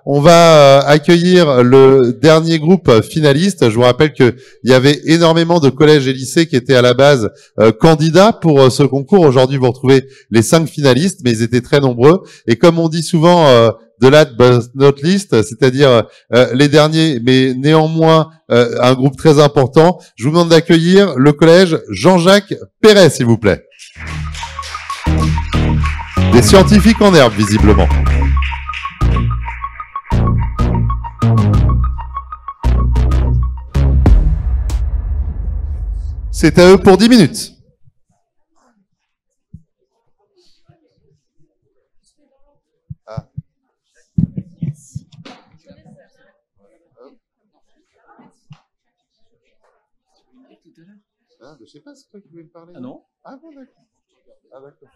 On va accueillir le dernier groupe finaliste. Je vous rappelle qu'il y avait énormément de collèges et lycées qui étaient à la base candidats pour ce concours. Aujourd'hui, vous retrouvez les 5 finalistes, mais ils étaient très nombreux. Et comme on dit souvent, de last but not least, c'est-à-dire les derniers, mais néanmoins un groupe très important, je vous demande d'accueillir le collège Jean-Jacques Perret, s'il vous plaît. Des scientifiques en herbe, visiblement. C'est à eux pour 10 minutes. Ah. Ah, je sais pas, c'est toi qui voulais me parler. Ah non. Ah bon, d'accord. Ah d'accord.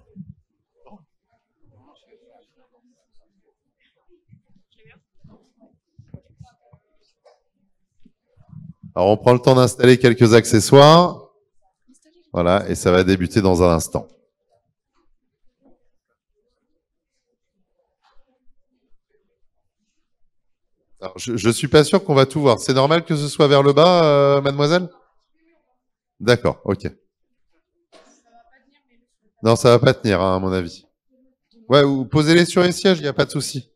Alors, on prend le temps d'installer quelques accessoires. Voilà, et ça va débuter dans un instant. Alors, je suis pas sûr qu'on va tout voir. C'est normal que ce soit vers le bas, mademoiselle? D'accord, ok. Non, ça va pas tenir, hein, à mon avis. Ouais, ou posez-les sur les sièges, il n'y a pas de souci.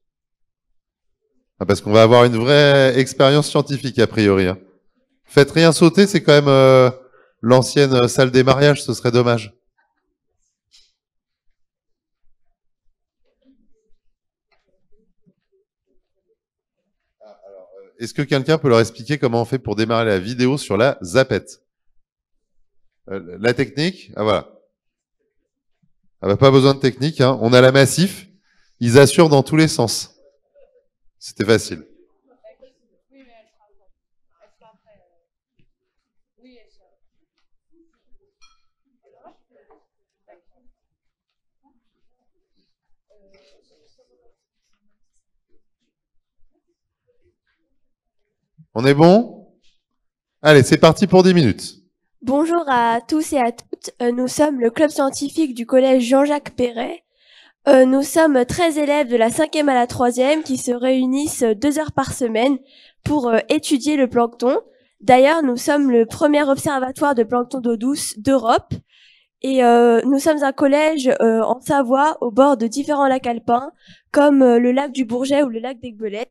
Ah, parce qu'on va avoir une vraie expérience scientifique, a priori. Hein. Faites rien sauter, c'est quand même l'ancienne salle des mariages, ce serait dommage. Est-ce que quelqu'un peut leur expliquer comment on fait pour démarrer la vidéo sur la zapette? La technique, ah voilà. Ah bah, pas besoin de technique, hein. On a la Massif, ils assurent dans tous les sens. C'était facile. On est bon? Allez, c'est parti pour 10 minutes. Bonjour à tous et à toutes. Nous sommes le club scientifique du collège Jean-Jacques Perret. Nous sommes 13 élèves de la 5e à la 3e qui se réunissent 2 heures par semaine pour étudier le plancton. D'ailleurs, nous sommes le premier observatoire de plancton d'eau douce d'Europe. Et nous sommes un collège en Savoie au bord de différents lacs alpins comme le lac du Bourget ou le lac d'Aiguebelette.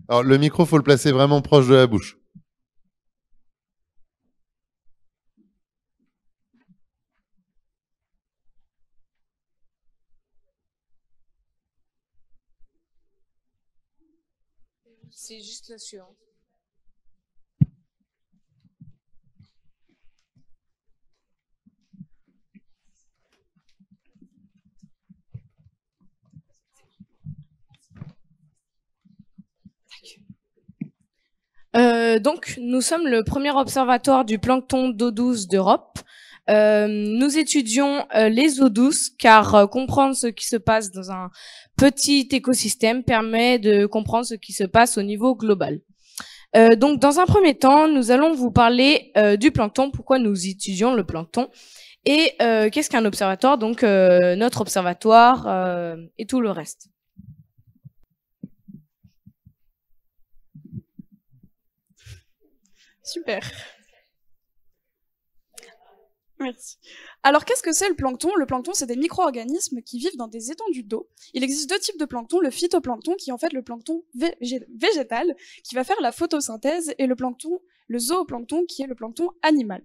Alors, le micro, faut le placer vraiment proche de la bouche. C'est juste là-dessus. Hein. Donc, nous sommes le premier observatoire du plancton d'eau douce d'Europe. Nous étudions les eaux douces car comprendre ce qui se passe dans un petit écosystème permet de comprendre ce qui se passe au niveau global. Donc, dans un premier temps, nous allons vous parler du plancton, pourquoi nous étudions le plancton et qu'est-ce qu'un observatoire, donc notre observatoire et tout le reste. Super. Merci. Alors, qu'est-ce que c'est le plancton? Le plancton, c'est des micro-organismes qui vivent dans des étendues d'eau. Il existe 2 types de plancton, le phytoplancton, qui est en fait le plancton végétal, qui va faire la photosynthèse, et le zooplancton, qui est le plancton animal.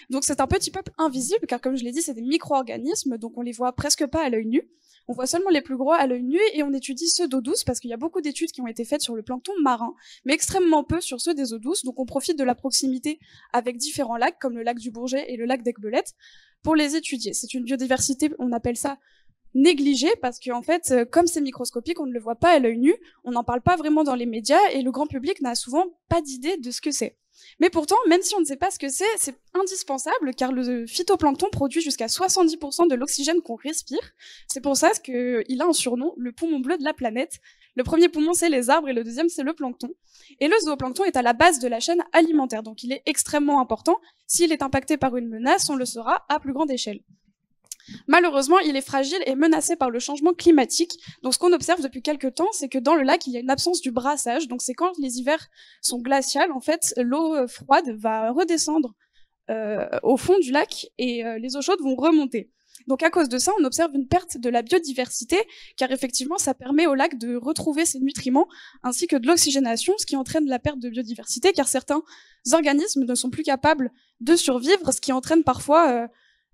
Donc, c'est un petit peuple invisible, car comme je l'ai dit, c'est des micro-organismes, donc on les voit presque pas à l'œil nu. On voit seulement les plus gros à l'œil nu et on étudie ceux d'eau douce parce qu'il y a beaucoup d'études qui ont été faites sur le plancton marin, mais extrêmement peu sur ceux des eaux douces. Donc on profite de la proximité avec différents lacs comme le lac du Bourget et le lac d'Aiguebelette pour les étudier. C'est une biodiversité, on appelle ça négligée parce qu'en fait, comme c'est microscopique, on ne le voit pas à l'œil nu, on n'en parle pas vraiment dans les médias et le grand public n'a souvent pas d'idée de ce que c'est. Mais pourtant, même si on ne sait pas ce que c'est indispensable car le phytoplancton produit jusqu'à 70% de l'oxygène qu'on respire. C'est pour ça qu'il a un surnom, le poumon bleu de la planète. Le premier poumon, c'est les arbres et le deuxième, c'est le plancton. Et le zooplancton est à la base de la chaîne alimentaire, donc il est extrêmement important. S'il est impacté par une menace, on le saura à plus grande échelle. Malheureusement, il est fragile et menacé par le changement climatique. Donc ce qu'on observe depuis quelques temps, c'est que dans le lac, il y a une absence du brassage. Donc c'est quand les hivers sont glaciaux, en fait, l'eau froide va redescendre au fond du lac et les eaux chaudes vont remonter. Donc à cause de ça, on observe une perte de la biodiversité, car effectivement, ça permet au lac de retrouver ses nutriments, ainsi que de l'oxygénation, ce qui entraîne la perte de biodiversité, car certains organismes ne sont plus capables de survivre, ce qui entraîne parfois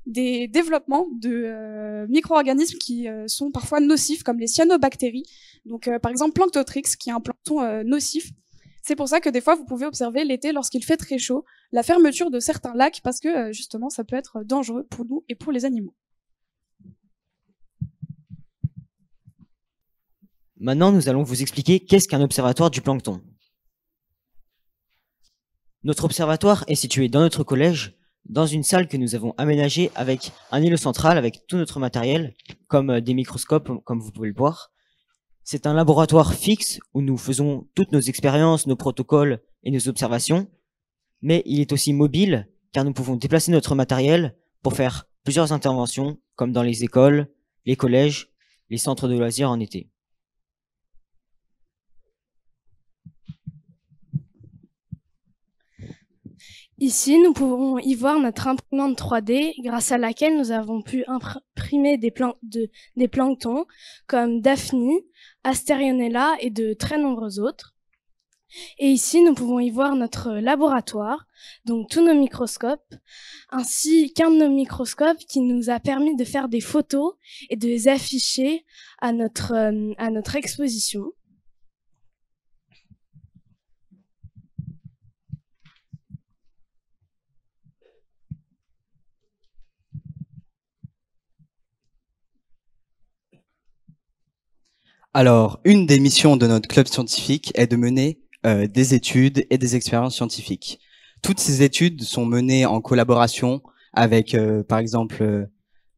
des développements de micro-organismes qui sont parfois nocifs, comme les cyanobactéries. Donc par exemple Planctotrix, qui est un plancton nocif. C'est pour ça que des fois, vous pouvez observer l'été, lorsqu'il fait très chaud, la fermeture de certains lacs, parce que justement, ça peut être dangereux pour nous et pour les animaux. Maintenant, nous allons vous expliquer qu'est-ce qu'un observatoire du plancton. Notre observatoire est situé dans notre collège, dans une salle que nous avons aménagée avec un îlot central, avec tout notre matériel, comme des microscopes, comme vous pouvez le voir. C'est un laboratoire fixe où nous faisons toutes nos expériences, nos protocoles et nos observations, mais il est aussi mobile, car nous pouvons déplacer notre matériel pour faire plusieurs interventions, comme dans les écoles, les collèges, les centres de loisirs en été. Ici, nous pouvons y voir notre imprimante 3D grâce à laquelle nous avons pu imprimer des planctons comme Daphne, Asterionella et de très nombreux autres. Et ici, nous pouvons y voir notre laboratoire, donc tous nos microscopes, ainsi qu'un de nos microscopes qui nous a permis de faire des photos et de les afficher à notre exposition. Alors, une des missions de notre club scientifique est de mener des études et des expériences scientifiques. Toutes ces études sont menées en collaboration avec, par exemple,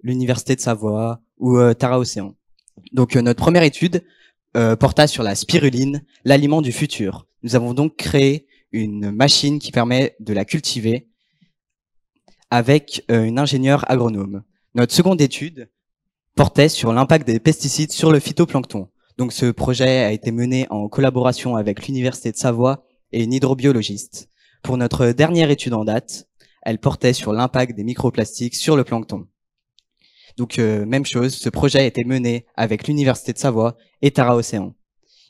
l'Université de Savoie ou Tara Océan. Donc, notre première étude porta sur la spiruline, l'aliment du futur. Nous avons donc créé une machine qui permet de la cultiver avec une ingénieure agronome. Notre seconde étude portait sur l'impact des pesticides sur le phytoplancton. Donc ce projet a été mené en collaboration avec l'Université de Savoie et une hydrobiologiste. Pour notre dernière étude en date, elle portait sur l'impact des microplastiques sur le plancton. Donc même chose, ce projet a été mené avec l'Université de Savoie et Tara Océan.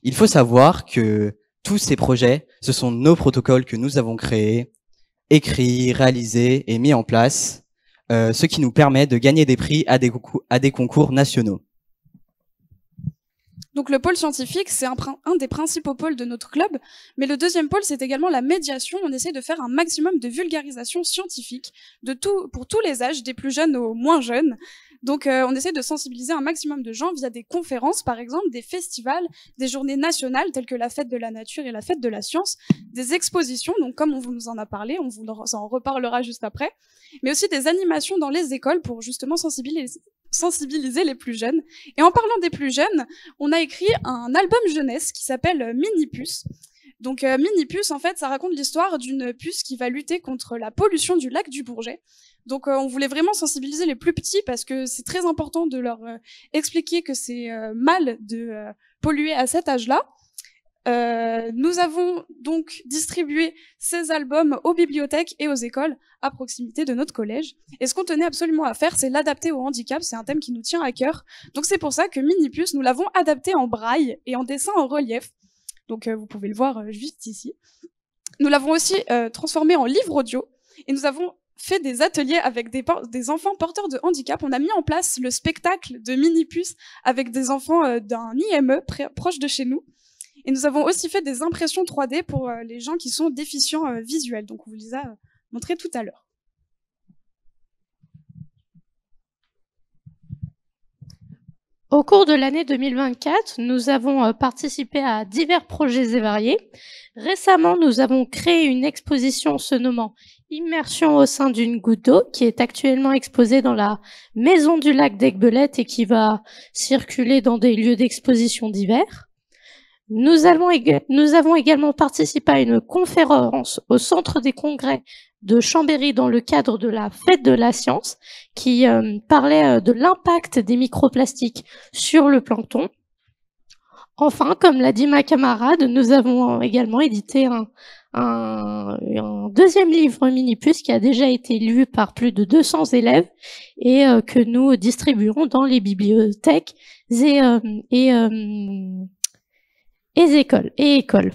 Il faut savoir que tous ces projets, ce sont nos protocoles que nous avons créés, écrits, réalisés et mis en place, ce qui nous permet de gagner des prix à des concours nationaux. Donc le pôle scientifique, c'est un des principaux pôles de notre club, mais le deuxième pôle, c'est également la médiation. On essaie de faire un maximum de vulgarisation scientifique pour tous les âges, des plus jeunes aux moins jeunes. Donc on essaie de sensibiliser un maximum de gens via des conférences, par exemple, des festivals, des journées nationales telles que la fête de la nature et la fête de la science, des expositions, donc comme on vous en a parlé, on vous en reparlera juste après, mais aussi des animations dans les écoles pour justement sensibiliser les plus jeunes. Et en parlant des plus jeunes, on a écrit un album jeunesse qui s'appelle Mini-Puce. Donc Mini-Puce, en fait, ça raconte l'histoire d'une puce qui va lutter contre la pollution du lac du Bourget. Donc on voulait vraiment sensibiliser les plus petits parce que c'est très important de leur expliquer que c'est mal de polluer à cet âge-là. Nous avons donc distribué ces albums aux bibliothèques et aux écoles à proximité de notre collège. Et ce qu'on tenait absolument à faire, c'est l'adapter au handicap. C'est un thème qui nous tient à cœur. Donc c'est pour ça que Mini-Puce, nous l'avons adapté en braille et en dessin en relief. Donc vous pouvez le voir juste ici. Nous l'avons aussi transformé en livre audio et nous avons fait des ateliers avec des enfants porteurs de handicap. On a mis en place le spectacle de Mini-Puce avec des enfants d'un IME proche de chez nous. Et nous avons aussi fait des impressions 3D pour les gens qui sont déficients visuels. Donc on vous les a montrés tout à l'heure. Au cours de l'année 2024, nous avons participé à divers projets et variés. Récemment, nous avons créé une exposition se nommant Immersion au sein d'une goutte d'eau, qui est actuellement exposée dans la maison du lac d'Aiguebelette et qui va circuler dans des lieux d'exposition divers. Nous avons également participé à une conférence au Centre des Congrès de Chambéry dans le cadre de la Fête de la Science qui parlait de l'impact des microplastiques sur le plancton. Enfin, comme l'a dit ma camarade, nous avons également édité un deuxième livre Minipuce qui a déjà été lu par plus de 200 élèves et que nous distribuons dans les bibliothèques et écoles.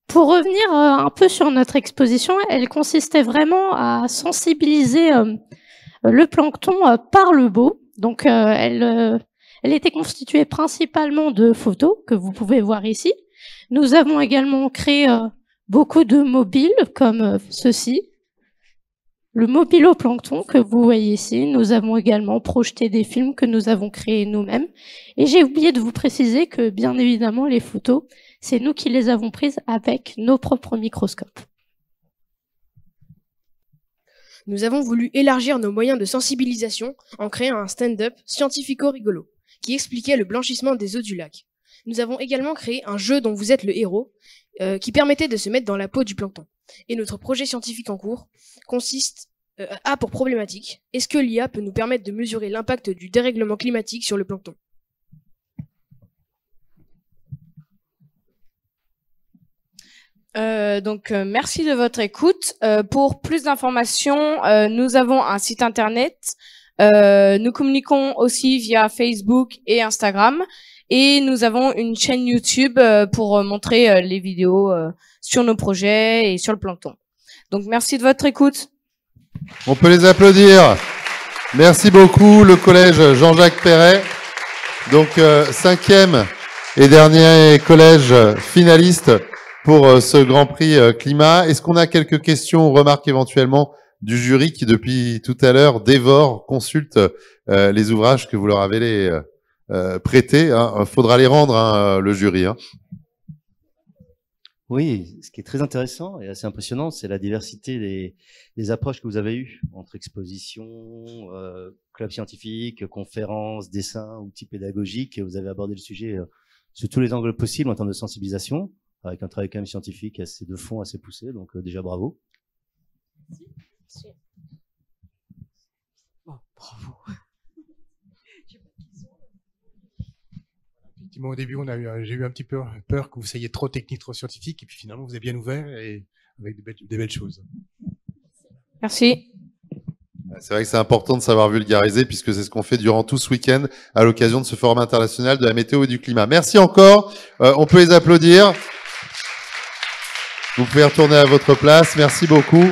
Pour revenir un peu sur notre exposition, elle consistait vraiment à sensibiliser le plancton par le beau. Donc, elle était constituée principalement de photos que vous pouvez voir ici. Nous avons également créé beaucoup de mobiles comme ceci. Le mobile au plancton que vous voyez ici. Nous avons également projeté des films que nous avons créés nous-mêmes. Et j'ai oublié de vous préciser que, bien évidemment, les photos, c'est nous qui les avons prises avec nos propres microscopes. Nous avons voulu élargir nos moyens de sensibilisation en créant un stand-up scientifico-rigolo qui expliquait le blanchissement des eaux du lac. Nous avons également créé un jeu dont vous êtes le héros qui permettait de se mettre dans la peau du plancton. Et notre projet scientifique en cours a pour problématique: est-ce que l'IA peut nous permettre de mesurer l'impact du dérèglement climatique sur le plancton? Merci de votre écoute. Pour plus d'informations, nous avons un site internet. Nous communiquons aussi via Facebook et Instagram. Et nous avons une chaîne YouTube pour montrer les vidéos sur nos projets et sur le plancton. Donc, merci de votre écoute. On peut les applaudir. Merci beaucoup, le collège Jean-Jacques Perret. Donc, 5e et dernier collège finaliste pour ce Grand Prix Climat. Est-ce qu'on a quelques questions ou remarques éventuellement du jury qui, depuis tout à l'heure, dévore, consulte les ouvrages que vous leur avez prêtés, hein. Faudra les rendre, hein, le jury. Hein. Oui, ce qui est très intéressant et assez impressionnant, c'est la diversité des approches que vous avez eues entre exposition, club scientifique, conférences, dessins, outils pédagogiques. Et vous avez abordé le sujet sous tous les angles possibles en termes de sensibilisation, avec un travail quand même scientifique assez de fond, assez poussé. Donc déjà bravo. Merci. Oh, bravo. Effectivement, au début, j'ai eu un petit peu peur que vous soyez trop technique, trop scientifique, et puis finalement, vous avez bien ouvert et avec des belles choses. Merci. C'est vrai que c'est important de savoir vulgariser puisque c'est ce qu'on fait durant tout ce week-end à l'occasion de ce forum international de la météo et du climat. Merci encore. On peut les applaudir. Vous pouvez retourner à votre place. Merci beaucoup.